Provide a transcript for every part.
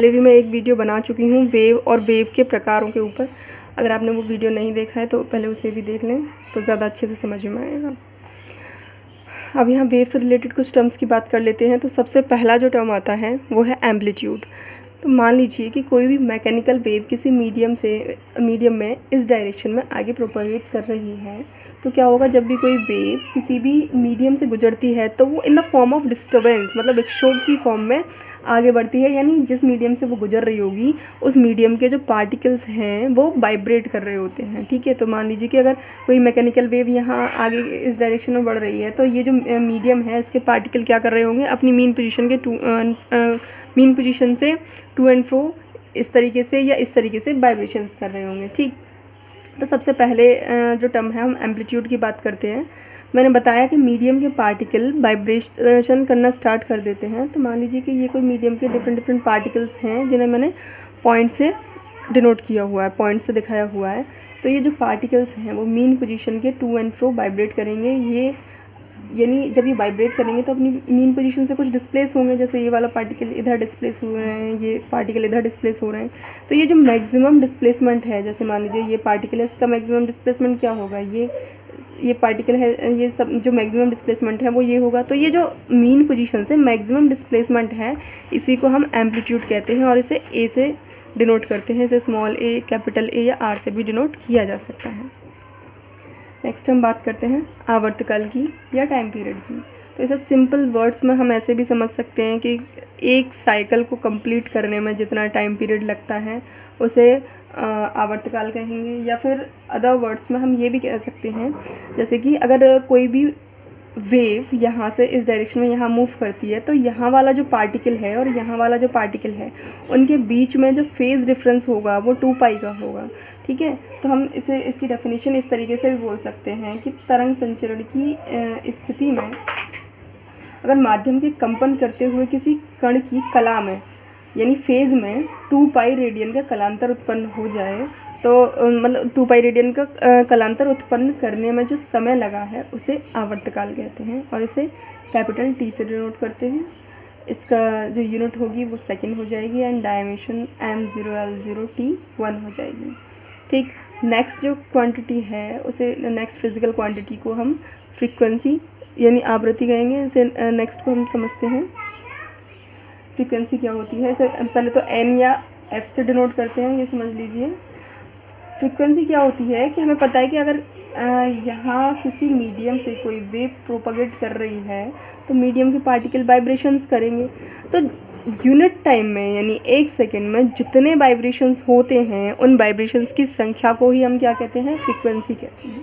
पहले भी मैं एक वीडियो बना चुकी हूँ वेव और वेव के प्रकारों के ऊपर। अगर आपने वो वीडियो नहीं देखा है तो पहले उसे भी देख लें तो ज़्यादा अच्छे से समझ में आएगा। अब यहाँ वेव से रिलेटेड कुछ टर्म्स की बात कर लेते हैं। तो सबसे पहला जो टर्म आता है वो है एम्पलीट्यूड। तो मान लीजिए कि कोई भी मैकेनिकल वेव किसी मीडियम में इस डायरेक्शन में आगे प्रोपगेट कर रही है, तो क्या होगा, जब भी कोई वेव किसी भी मीडियम से गुजरती है तो वो in the form of disturbance, मतलब एक शोर की फॉर्म में आगे बढ़ती है। यानी जिस मीडियम से वो गुजर रही होगी उस मीडियम के जो पार्टिकल्स हैं वो वाइब्रेट कर रहे होते हैं। ठीक है, तो मान लीजिए कि अगर कोई मैकेनिकल वेव यहाँ आगे इस डायरेक्शन में बढ़ रही है तो ये जो मीडियम है इसके पार्टिकल क्या कर रहे होंगे, अपनी मीन पोजीशन से टू एंड फ्रो इस तरीके से या इस तरीके से वाइब्रेशंस कर रहे होंगे। ठीक, तो सबसे पहले जो टर्म है हम एम्पलीट्यूड की बात करते हैं। मैंने बताया कि मीडियम के पार्टिकल वाइब्रेशन करना स्टार्ट कर देते हैं। तो मान लीजिए कि ये कोई मीडियम के डिफरेंट पार्टिकल्स हैं जिन्हें मैंने पॉइंट से डिनोट किया हुआ है, पॉइंट से दिखाया हुआ है। तो ये जो पार्टिकल्स हैं वो मीन पोजीशन के टू एंड फ्रो वाइब्रेट करेंगे। ये यानी जब ये वाइब्रेट करेंगे तो अपनी मीन पोजीशन से कुछ डिस्प्लेस होंगे, जैसे ये वाला पार्टिकल इधर डिस्प्लेस हो रहे हैं, ये पार्टिकल इधर डिस्प्लेस हो रहे हैं। तो ये जो मैक्सिमम डिस्प्लेसमेंट है, जैसे मान लीजिए ये पार्टिकल है, इसका मैक्सिमम डिस्प्लेसमेंट क्या होगा, ये पार्टिकल है, ये सब जो मैक्सिमम डिस्प्लेसमेंट है वो ये होगा। तो ये जो मीन पोजीशन से मैक्सिमम डिस्प्लेसमेंट है इसी को हम एम्पलीट्यूड कहते हैं और इसे ए से डिनोट करते हैं। इसे स्मॉल ए, कैपिटल ए या आर से भी डिनोट किया जा सकता है। नेक्स्ट हम बात करते हैं आवर्तकाल की या टाइम पीरियड की। तो इसे सिंपल वर्ड्स में हम ऐसे भी समझ सकते हैं कि एक साइकिल को कंप्लीट करने में जितना टाइम पीरियड लगता है उसे आवर्तकाल कहेंगे। या फिर अदर वर्ड्स में हम ये भी कह सकते हैं, जैसे कि अगर कोई भी वेव यहाँ से इस डायरेक्शन में यहाँ मूव करती है तो यहाँ वाला जो पार्टिकल है और यहाँ वाला जो पार्टिकल है उनके बीच में जो फेज़ डिफरेंस होगा वो 2 पाई का होगा। ठीक है, तो हम इसकी डेफिनेशन इस तरीके से भी बोल सकते हैं कि तरंग संचरण की स्थिति में अगर माध्यम के कंपन करते हुए किसी कण की कला में यानी फेज़ में 2 पाई रेडियन का कलांतर उत्पन्न हो जाए तो मतलब 2 पाई रेडियन का कलांतर उत्पन्न करने में जो समय लगा है उसे आवर्तकाल कहते हैं और इसे कैपिटल टी से डिनोट करते हैं। इसका जो यूनिट होगी वो सेकंड हो जाएगी एंड डायमेंशन m0l0t1 हो जाएगी। ठीक, नेक्स्ट जो क्वांटिटी है उसे नेक्स्ट फिजिकल क्वांटिटी को हम फ्रीक्वेंसी यानी आवृत्ति कहेंगे। इसे नेक्स्ट को हम समझते हैं फ्रीक्वेंसी क्या होती है। इसे पहले तो n या f से डिनोट करते हैं, ये समझ लीजिए। फ्रीक्वेंसी क्या होती है कि हमें पता है कि अगर यहाँ किसी मीडियम से कोई वेव प्रोपगेट कर रही है तो मीडियम के पार्टिकल वाइब्रेशंस करेंगे। तो यूनिट टाइम में यानी 1 सेकेंड में जितने वाइब्रेशंस होते हैं उन वाइब्रेशंस की संख्या को ही हम क्या कहते हैं, फ्रीक्वेंसी कहते हैं।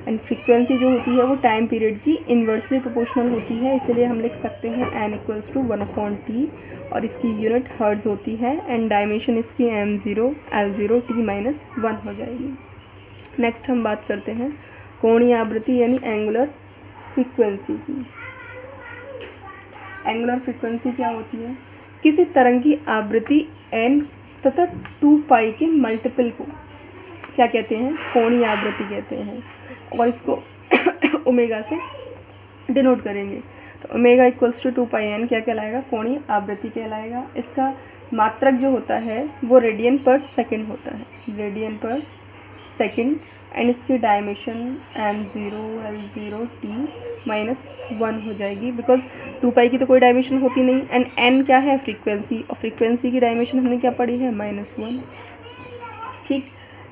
एंड फ्रीक्वेंसी जो होती है वो टाइम पीरियड की इन्वर्सली प्रोपोर्शनल होती है, इसलिए हम लिख सकते हैं n = 1/t और इसकी यूनिट हर्ट्ज होती है एंड डायमेंशन इसकी m0l0t-1 हो जाएगी। नेक्स्ट हम बात करते हैं कोणीय आवृत्ति यानी एंगुलर फ्रीक्वेंसी की। एंगुलर फ्रीक्वेंसी क्या होती है, किसी तरंग की आवृत्ति n तथा 2 पाई के मल्टीपल को क्या कहते हैं, कोणीय आवृत्ति कहते हैं और इसको ओमेगा से डिनोट करेंगे। तो ओमेगा = 2 पाई n क्या कहलाएगा, कोणीय आवृत्ति कहलाएगा। इसका मात्रक जो होता है वो रेडियन पर सेकंड होता है, रेडियन पर सेकंड एंड इसकी डायमेंशन m0l0t-1 हो जाएगी बिकॉज 2 पाई की तो कोई डायमेंशन होती नहीं एंड n क्या है, फ्रीक्वेंसी, और फ्रीक्वेंसी की डायमेंशन हमने क्या पढ़ी है, -1। ठीक,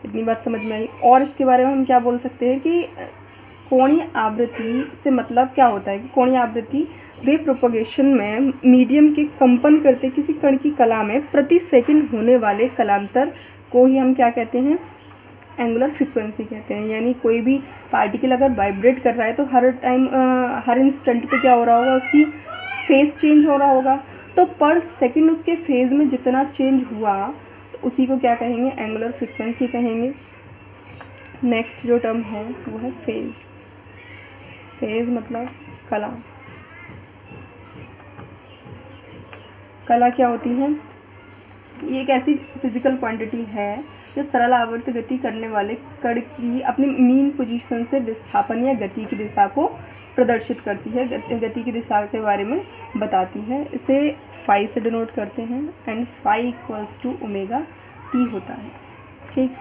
इतनी बात समझ में आई। और इसके बारे में हम क्या बोल सकते हैं कि कोणीय आवृत्ति से मतलब क्या होता है कि कोणीय आवृत्ति वेव प्रोपगेशन में मीडियम के कंपन करते किसी कण की कला में प्रति सेकंड होने वाले कलांतर को ही हम क्या कहते हैं, एंगुलर फ्रीक्वेंसी कहते हैं। यानी कोई भी पार्टिकल अगर वाइब्रेट कर रहा है तो हर टाइम हर इंस्टेंट पे क्या हो रहा होगा, उसकी फेज़ चेंज हो रहा होगा। तो पर सेकंड उसके फेज़ में जितना चेंज हुआ तो उसी को क्या कहेंगे, एंगुलर फ्रीक्वेंसी कहेंगे। नेक्स्ट जो टर्म है वो है फेज़। फेज़ मतलब कला। कला क्या होती है, ये एक ऐसी फिजिकल क्वांटिटी है जो सरल आवर्त गति करने वाले कण की अपनी मीन पोजीशन से विस्थापन या गति की दिशा को प्रदर्शित करती है, गति की दिशा के बारे में बताती है। इसे फाई से डिनोट करते हैं and phi equals to omega t होता है। ठीक,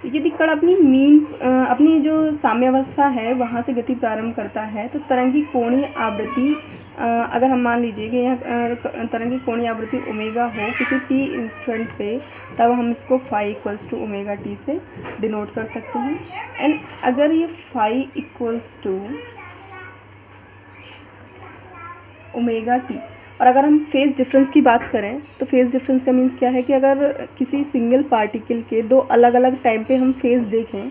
यदि कण अपनी जो साम्यावस्था है वहाँ से गति प्रारंभ करता है तो तरंग की कोणीय आवृत्ति, अगर हम मान लीजिए कि यहाँ तरंग की कोणीय आवृत्ति ओमेगा हो किसी टी इंस्टेंट पे, तब हम इसको phi equals to omega t से डिनोट कर सकते हैं। एंड अगर ये phi equals to omega t, और अगर हम फेज़ डिफरेंस की बात करें तो फेज़ डिफरेंस का मीन्स क्या है कि अगर किसी सिंगल पार्टिकल के दो अलग अलग टाइम पे हम फेज़ देखें,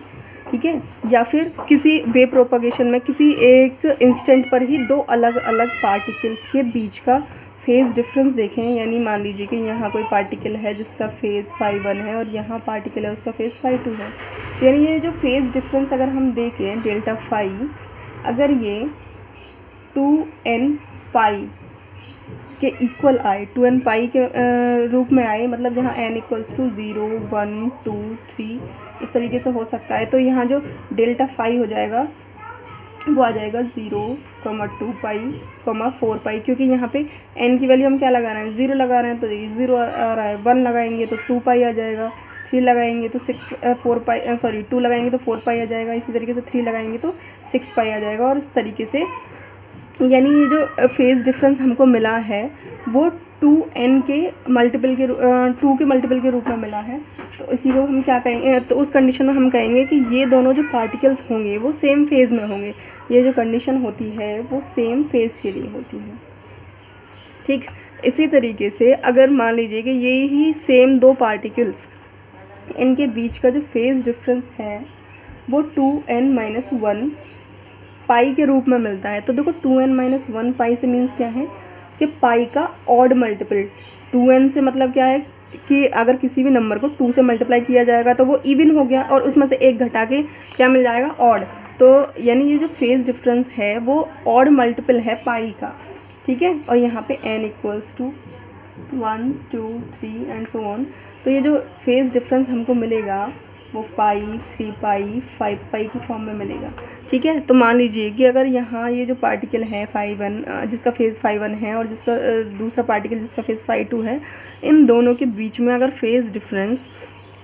ठीक है, या फिर किसी वेव प्रोपगेशन में किसी एक इंस्टेंट पर ही दो अलग अलग पार्टिकल्स के बीच का फेज़ डिफरेंस देखें, यानी मान लीजिए कि यहाँ कोई पार्टिकल है जिसका फेज़ फाई 1 है और यहाँ पार्टिकल है उसका फेज़ फाई 2 है, यानी ये जो फेज़ डिफरेंस अगर हम देखें डेल्टा फाई, अगर ये 2n पाई के इक्वल आए, 2n पाई के रूप में आए, मतलब जहाँ n इक्वल्स टू 0, 1, 2, 3 इस तरीके से हो सकता है, तो यहाँ जो डेल्टा फाई हो जाएगा वो आ जाएगा 0, 2 पाई, 4 पाई, क्योंकि यहाँ पे n की वैल्यू हम क्या लगा रहे हैं, 0 लगा रहे हैं तो 0 आ रहा है, 1 लगाएंगे तो 2 पाई आ जाएगा, 3 लगाएंगे तो 2 लगाएंगे तो 4 पाई आ जाएगा, इसी तरीके से 3 लगाएंगे तो 6 पाई आ जाएगा। और इस तरीके से यानी ये जो फेज़ डिफरेंस हमको मिला है वो 2n के मल्टीपल के 2 के मल्टीपल के रूप में मिला है, तो इसी को हम क्या कहेंगे, तो उस कंडीशन में हम कहेंगे कि ये दोनों जो पार्टिकल्स होंगे वो सेम फेज़ में होंगे। ये जो कंडीशन होती है वो सेम फेज़ के लिए होती है। ठीक, इसी तरीके से अगर मान लीजिए कि ये ही सेम दो पार्टिकल्स, इनके बीच का जो फेज़ डिफरेंस है वो 2n-1 पाई के रूप में मिलता है, तो देखो 2n-1 पाई से मीन्स क्या है कि पाई का ऑड मल्टीपल। 2n से मतलब क्या है कि अगर किसी भी नंबर को 2 से मल्टीप्लाई किया जाएगा तो वो इवन हो गया और उसमें से एक घटा के क्या मिल जाएगा, ऑड। तो यानी ये जो फेज़ डिफरेंस है वो ऑड मल्टीपल है पाई का, ठीक है। और यहाँ पे n equals to 1, 2, 3 and so on. तो ये जो फेज़ डिफरेंस हमको मिलेगा वो पाई, 3 पाई, 5 पाई की फॉर्म में मिलेगा, ठीक है। तो मान लीजिए कि अगर यहाँ ये जो पार्टिकल है फाई 1 जिसका फेज़ फाई 1 है और जिसका दूसरा पार्टिकल जिसका फेज़ फाई 2 है, इन दोनों के बीच में अगर फेज़ डिफरेंस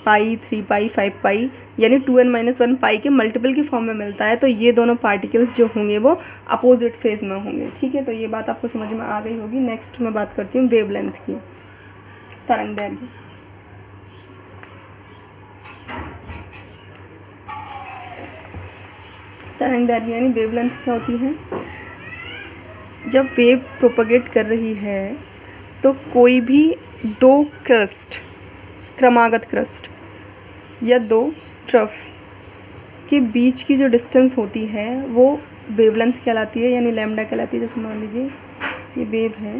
पाई, 3 पाई, 5 पाई यानी 2n-1 पाई के मल्टीपल की फॉर्म में मिलता है, तो ये दोनों पार्टिकल्स जो होंगे वो अपोजिट फेज़ में होंगे, ठीक है। तो ये बात आपको समझ में आ गई होगी। नेक्स्ट मैं बात करती हूँ वेवलेंथ की, तरंग दैर्घ्य। तरंग दैर्घ्य यानी वेवलेंथ क्या होती है? जब वेव प्रोपगेट कर रही है तो कोई भी दो क्रस्ट, क्रमागत क्रस्ट या दो ट्रफ के बीच की जो डिस्टेंस होती है वो वेवलेंथ कहलाती है, यानी लैम्डा कहलाती है। जैसे मान लीजिए ये वेव है,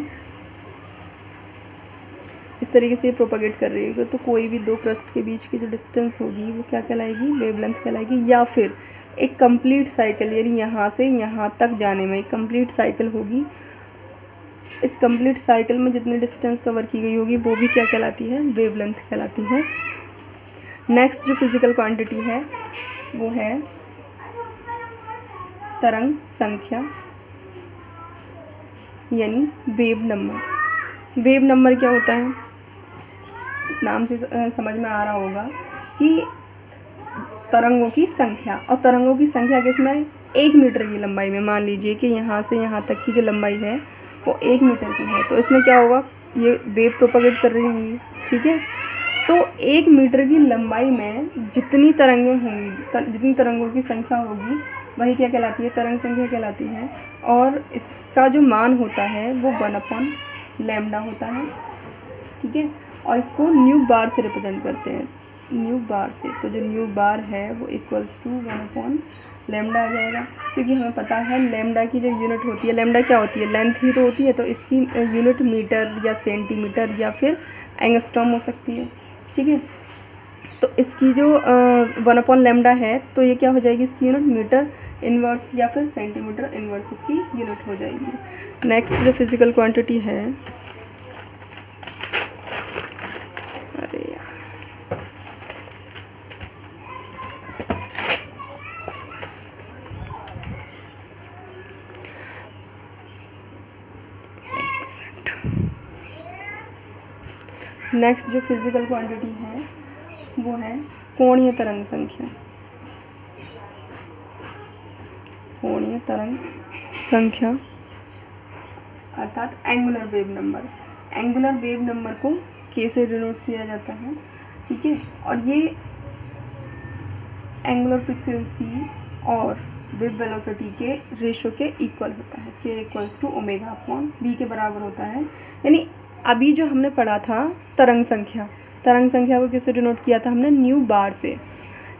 इस तरीके से ये प्रोपगेट कर रही है, तो कोई भी दो क्रस्ट के बीच की जो डिस्टेंस होगी वो क्या कहलाएगी, वेवलेंथ कहलाएगी। या फिर एक कंप्लीट साइकिल, यानी यहाँ से यहाँ तक जाने में एक कंप्लीट साइकिल होगी, इस कंप्लीट साइकिल में जितनी डिस्टेंस कवर की गई होगी वो भी क्या कहलाती है, वेवलेंथ कहलाती है। नेक्स्ट जो फिज़िकल क्वांटिटी है वो है तरंग संख्या यानी वेव नंबर। वेव नंबर क्या होता है, नाम से समझ में आ रहा होगा कि तरंगों की संख्या, और तरंगों की संख्या किसमें, 1 मीटर की लंबाई में। मान लीजिए कि यहाँ से यहाँ तक की जो लंबाई है वो 1 मीटर की है, तो इसमें क्या होगा, ये वेव प्रोपगेट कर रही होंगी, ठीक है। तो 1 मीटर की लंबाई में जितनी तरंगें होंगी, जितनी तरंगों की संख्या होगी वही क्या कहलाती है, तरंग संख्या कहलाती है। और इसका जो मान होता है वो 1/λ होता है, ठीक है। और इसको न्यू बार से रिप्रेजेंट करते हैं, न्यू बार से। तो जो न्यू बार है वो इक्वल्स टू 1/λ आ जाएगा, क्योंकि हमें पता है लैम्डा की जो यूनिट होती है, लैम्डा क्या होती है, लेंथ ही तो होती है, तो इसकी यूनिट मीटर या सेंटीमीटर या फिर एंगस्ट्रॉम हो सकती है, ठीक है। तो इसकी जो 1/λ है तो ये क्या हो जाएगी, इसकी यूनिट मीटर इन्वर्स या फिर सेंटीमीटर इन्वर्स इसकी यूनिट हो जाएगी। नेक्स्ट जो फिज़िकल क्वांटिटी है, अरे यार, नेक्स्ट जो फिजिकल क्वांटिटी है वो है कोणीय तरंग संख्या। कोणीय तरंग संख्या अर्थात angular wave number. Angular wave number को के से डिनोट किया जाता है, ठीक है। और ये एंगुलर फ्रीक्वेंसी और वेव वेलोसिटी के रेशो के इक्वल होता है। K equals to omega upon b के बराबर होता है। यानी अभी जो हमने पढ़ा था तरंग संख्या को किससे डिनोट किया था हमने, न्यू बार से।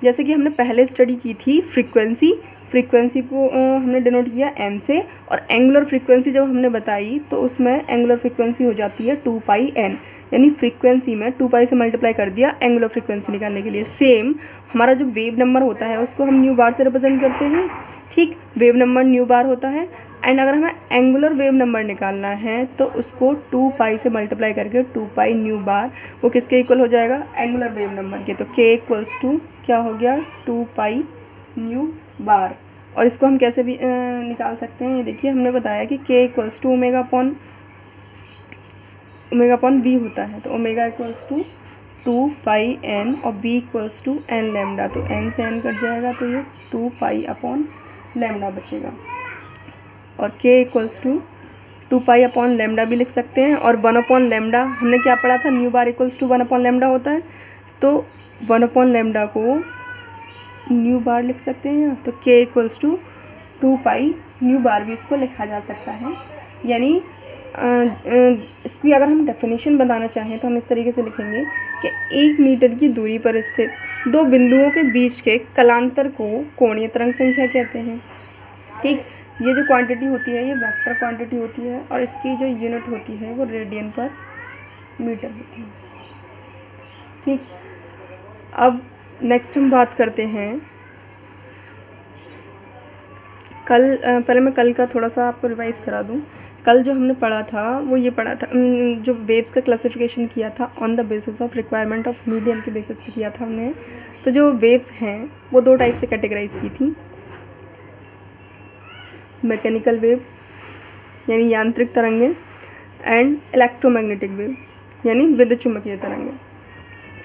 जैसे कि हमने पहले स्टडी की थी फ्रीक्वेंसी को हमने डिनोट किया एम से, और एंगुलर फ्रीक्वेंसी जब हमने बताई तो उसमें एंगुलर फ्रीक्वेंसी हो जाती है 2πn, यानी फ्रीक्वेंसी में 2π से मल्टीप्लाई कर दिया एंगुलर फ्रीक्वेंसी निकालने के लिए। सेम हमारा जो वेव नंबर होता है उसको हम न्यू बार से रिप्रेजेंट करते हैं, ठीक। वेव नंबर न्यू बार होता है। एंड अगर हमें एंगुलर वेव नंबर निकालना है तो उसको 2π से मल्टीप्लाई करके 2π न्यू बार, वो किसके इक्वल हो जाएगा, एंगुलर वेव नंबर के। तो के इक्वल्स टू क्या हो गया, 2π न्यू बार। और इसको हम कैसे भी निकाल सकते हैं, ये देखिए हमने बताया कि K equals to omega upon B होता है। तो ओमेगा इक्वल्स टू 2πn और B equals to N lambda. तो एन से एन कट जाएगा तो ये 2π अपॉन लैम्डा बचेगा। और k equals to 2π upon lambda भी लिख सकते हैं। और 1 अपॉन लैम्डा हमने क्या पढ़ा था, nu bar equals to 1 upon lambda होता है। तो 1 अपॉन लैम्डा को न्यू बार लिख सकते हैं। तो k equals to 2π nu bar भी इसको लिखा जा सकता है। यानी इसकी अगर हम डेफिनेशन बताना चाहें तो हम इस तरीके से लिखेंगे कि 1 मीटर की दूरी पर स्थित दो बिंदुओं के बीच के कलांतर को कोणीय तरंग संख्या कहते हैं, ठीक। ये जो क्वांटिटी होती है ये वेक्टर क्वांटिटी होती है और इसकी जो यूनिट होती है वो रेडियन पर मीटर होती है, ठीक। अब नेक्स्ट हम बात करते हैं पहले मैं कल का थोड़ा सा आपको रिवाइज़ करा दूं। कल जो हमने पढ़ा था वो ये पढ़ा था, जो वेव्स का क्लासिफिकेशन किया था on the basis of requirement of medium के बेसिस पे किया था हमने। तो जो वेव्स हैं वो 2 टाइप से कैटेगराइज की थी, मैकेनिकल वेव यानी यांत्रिक तरंगें एंड इलेक्ट्रोमैग्नेटिक वेव यानी विद्युत चुम्बकीय तरंगें,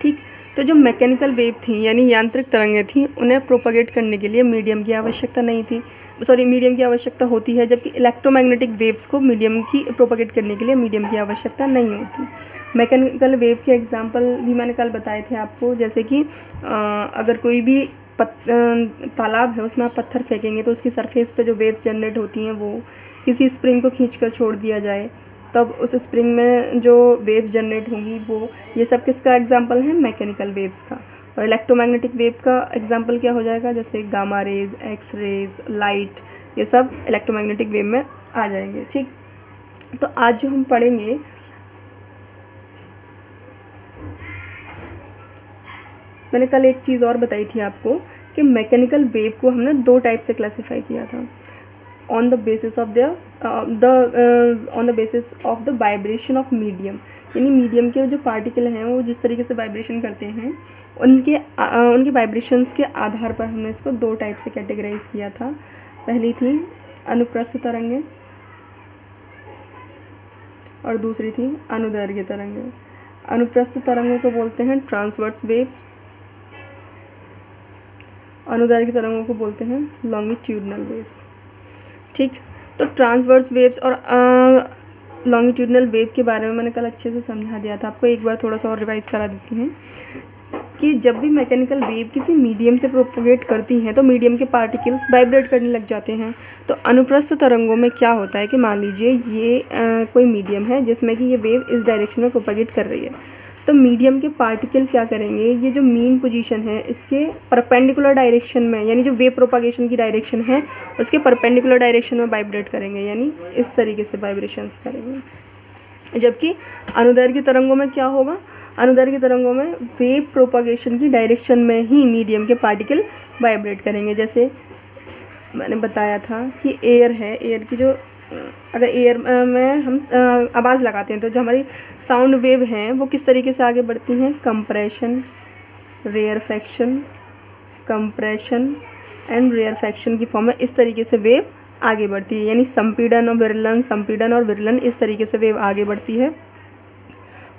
ठीक। तो जो मैकेनिकल वेव थी यानी यांत्रिक तरंगें थी उन्हें प्रोपगेट करने के लिए मीडियम की आवश्यकता नहीं थी, मीडियम की आवश्यकता होती है, जबकि इलेक्ट्रोमैग्नेटिक वेव्स को मीडियम की प्रोपगेट करने के लिए मीडियम की आवश्यकता नहीं होती। मैकेनिकल वेव के एग्जांपल भी मैंने कल बताए थे आपको, जैसे कि अगर कोई भी तालाब है उसमें आप पत्थर फेंकेंगे तो उसकी सरफेस पे जो वेव्स जनरेट होती हैं वो किसी स्प्रिंग को खींचकर छोड़ दिया जाए, तब उस स्प्रिंग में जो वेव जनरेट होंगी वो, ये सब किसका एग्जांपल है, मैकेनिकल वेव्स का। और इलेक्ट्रोमैग्नेटिक वेव का एग्जांपल क्या हो जाएगा, जैसे gamma rays, x rays, light, ये सब इलेक्ट्रोमैग्नेटिक वेव में आ जाएंगे, ठीक। तो आज जो हम पढ़ेंगे मैंने कल एक चीज़ और बताई थी आपको कि मैकेनिकल वेव को हमने 2 टाइप से क्लासिफाई किया था, on the basis of the vibration of medium, यानी मीडियम के जो पार्टिकल हैं वो जिस तरीके से वाइब्रेशन करते हैं उनके वाइब्रेशंस के आधार पर हमने इसको 2 टाइप से कैटेगराइज किया था। पहली थी अनुप्रस्थ तरंगें और दूसरी थी अनुदैर्घ्य तरंगें। अनुप्रस्थ तरंगों को बोलते हैं ट्रांसवर्स वेव्स, अनुदैर्घ्य तरंगों को बोलते हैं लॉन्गिट्यूडनल वेव्स, ठीक। तो ट्रांसवर्स वेव्स और लॉन्गिट्यूडनल वेव के बारे में मैंने कल अच्छे से समझा दिया था आपको, एक बार थोड़ा सा और रिवाइज करा देती हूँ कि जब भी मैकेनिकल वेव किसी मीडियम से प्रोपोगेट करती हैं तो मीडियम के पार्टिकल्स वाइब्रेट करने लग जाते हैं। तो अनुप्रस्थ तरंगों में क्या होता है कि मान लीजिए ये कोई मीडियम है जिसमें कि ये वेव इस डायरेक्शन में प्रोपोगेट कर रही है, तो मीडियम के पार्टिकल क्या करेंगे, ये जो मीन पोजीशन है इसके परपेंडिकुलर डायरेक्शन में, यानी जो वेव प्रोपागेशन की डायरेक्शन है उसके परपेंडिकुलर डायरेक्शन में वाइब्रेट करेंगे, यानी इस तरीके से वाइब्रेशंस करेंगे। जबकि अनुदैर्घ्य तरंगों में क्या होगा, अनुदैर्घ्य तरंगों में वेव प्रोपागेशन की डायरेक्शन में ही मीडियम के पार्टिकल वाइब्रेट करेंगे। जैसे मैंने बताया था कि एयर है, एयर की जो अगर एयर में हम आवाज़ लगाते हैं तो जो हमारी साउंड वेव हैं वो किस तरीके से आगे बढ़ती हैं, compression, rarefaction, compression and rarefaction की फॉर्म में इस तरीके से वेव आगे बढ़ती है, यानी संपीड़न और विरलन, संपीड़न और विरलन, इस तरीके से वेव आगे बढ़ती है।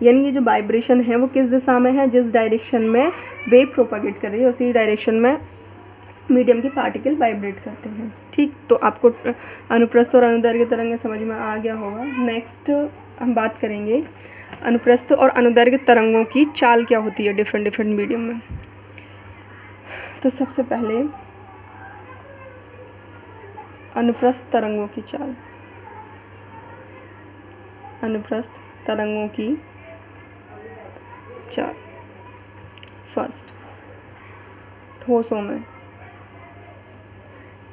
यानी ये जो वाइब्रेशन है वो किस दिशा में है, जिस डायरेक्शन में वेव प्रोपागेट कर रही है उसी डायरेक्शन में मीडियम के पार्टिकल वाइब्रेट करते हैं। ठीक, तो आपको अनुप्रस्थ और अनुदैर्घ्य तरंगें समझ में आ गया होगा। नेक्स्ट हम बात करेंगे अनुप्रस्थ और अनुदैर्घ्य तरंगों की चाल क्या होती है डिफरेंट मीडियम में। तो सबसे पहले अनुप्रस्थ तरंगों की चाल, अनुप्रस्थ तरंगों की चाल। फर्स्ट, ठोसों में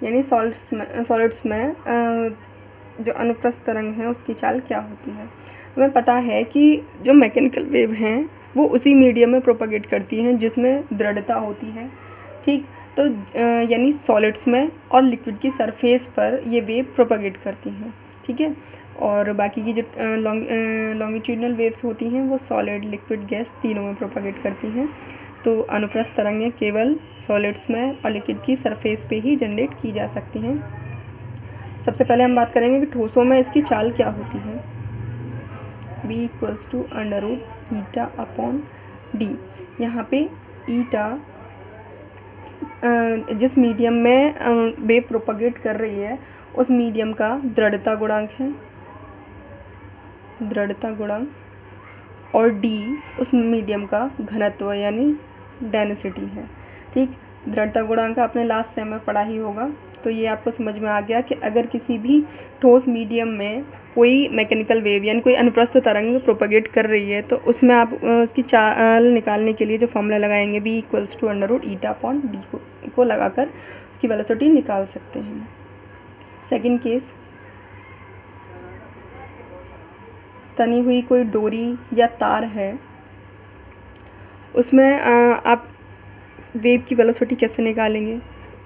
यानी सॉलिड्स में जो अनुप्रस्थ तरंग है उसकी चाल क्या होती है। हमें पता है कि जो मैकेनिकल वेव हैं वो उसी मीडियम में प्रोपागेट करती हैं जिसमें दृढ़ता होती है। ठीक, तो यानी सॉलिड्स में और लिक्विड की सरफेस पर ये वेव प्रोपागेट करती हैं। ठीक है, और बाकी की जो लॉन्गिट्यूडनल वेव्स होती हैं वो सॉलिड, लिक्विड, गैस तीनों में प्रोपागेट करती हैं। तो अनुप्रस्थ तरंगें केवल सॉलिड्स में और लिक्विड की सरफेस पे ही जनरेट की जा सकती हैं। सबसे पहले हम बात करेंगे कि ठोसों में इसकी चाल क्या होती है। V = √η/d। यहाँ पे ईटा जिस मीडियम में वेव प्रोपागेट कर रही है उस मीडियम का दृढ़ता गुणांक है, दृढ़ता गुणांक, और d उस मीडियम का घनत्व यानी डेंसिटी है। ठीक, दृढ़ता गुणांक आपने लास्ट सेम में पढ़ा ही होगा, तो ये आपको समझ में आ गया कि अगर किसी भी ठोस मीडियम में कोई मैकेनिकल वेव यानी कोई अनुप्रस्थ तरंग प्रोपागेट कर रही है तो उसमें आप उसकी चाल निकालने के लिए जो फॉर्मूला लगाएंगे V = √η/d को लगाकर उसकी वेलोसिटी निकाल सकते हैं। सेकंड केस, तनी हुई कोई डोरी या तार है, उसमें आप वेव की वेलोसिटी कैसे निकालेंगे।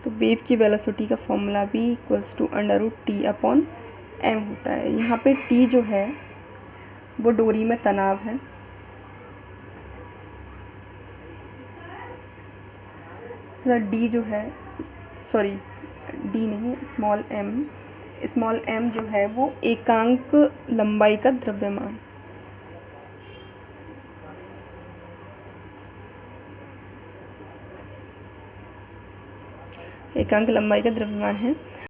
तो वेव की वेलोसिटी का फॉर्मूला V = √T/m होता है। यहाँ पे T जो है वो डोरी में तनाव है, D जो है, सॉरी D नहीं, स्मॉल m जो है वो एकांक लंबाई का द्रव्यमान, एकांक लंबाई का द्रव्यमान है।